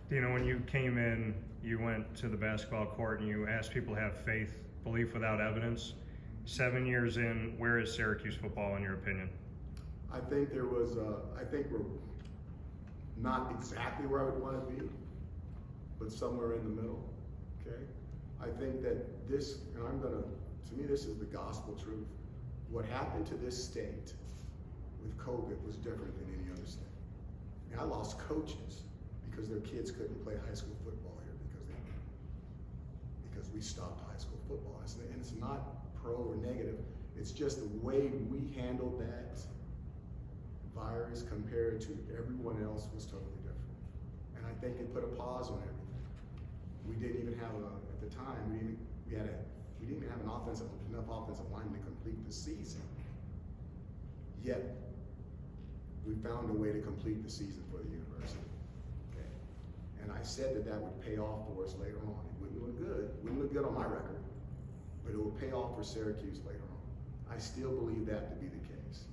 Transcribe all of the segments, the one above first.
Dino, when you came in, you went to the basketball court and you asked people to have faith, belief without evidence. 7 years in, where is Syracuse football in your opinion? I think I think we're not exactly where I would want to be, but somewhere in the middle, okay? I think that this, and to me this is the gospel truth. What happened to this state with COVID was different than any other state. And I lost coaches because their kids couldn't play high school football here because we stopped high school football. And it's not pro or negative. It's just the way we handled that virus compared to everyone else was totally different. And I think it put a pause on everything. We didn't even have at the time, we didn't even have enough offensive line to complete the season. Yet, we found a way to complete the season for the university. Okay. And I said that would pay off for us later on. It wouldn't look good. It wouldn't look good on my record, but it will pay off for Syracuse later on. I still believe that to be the case.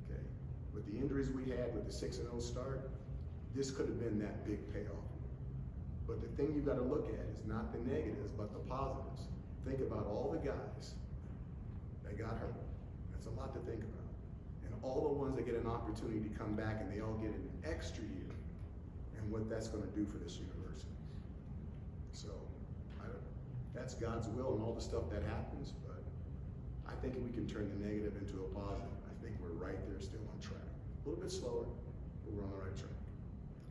Okay. With the injuries we had with the 6-0 start, this could have been that big payoff. But the thing you got to look at is not the negatives, but the positives. Think about all the guys that got hurt. That's a lot to think about. And all the ones that get an opportunity to come back and they all get an extra year, and what that's going to do for this university. So that's God's will and all the stuff that happens, but I think we can turn the negative into a positive. I think we're right there still on track. A little bit slower, but we're on the right track.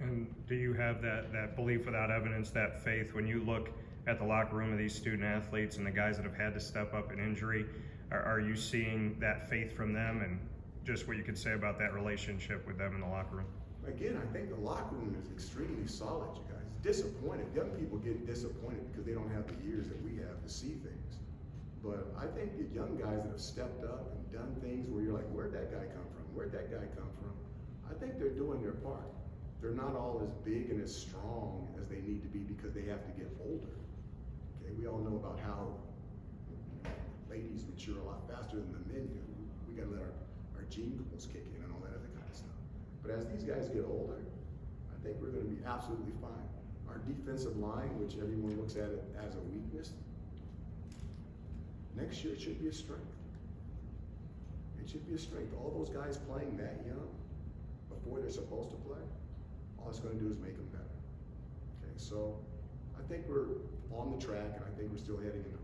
And do you have that belief without evidence, that faith, when you look at the locker room of these student athletes and the guys that have had to step up in injury, are you seeing that faith from them, and just what you could say about that relationship with them in the locker room? Again, I think the locker room is extremely solid, you guys. Disappointed. Young people get disappointed because they don't have the years that we have to see things. But I think the young guys that have stepped up and done things where you're like, where'd that guy come from? Where'd that guy come from? I think they're doing their part. They're not all as big and as strong as they need to be because they have to get older. Okay, we all know about how ladies mature a lot faster than the men do. We gotta let our gene pools kick in and all that other kind of stuff. But as these guys get older, I think we're gonna be absolutely fine. Our defensive line, which everyone looks at it as a weakness, next year it should be a strength. It should be a strength. All those guys playing that young, before they're supposed to play, all it's going to do is make them better. Okay, so I think we're on the track, and I think we're still heading in the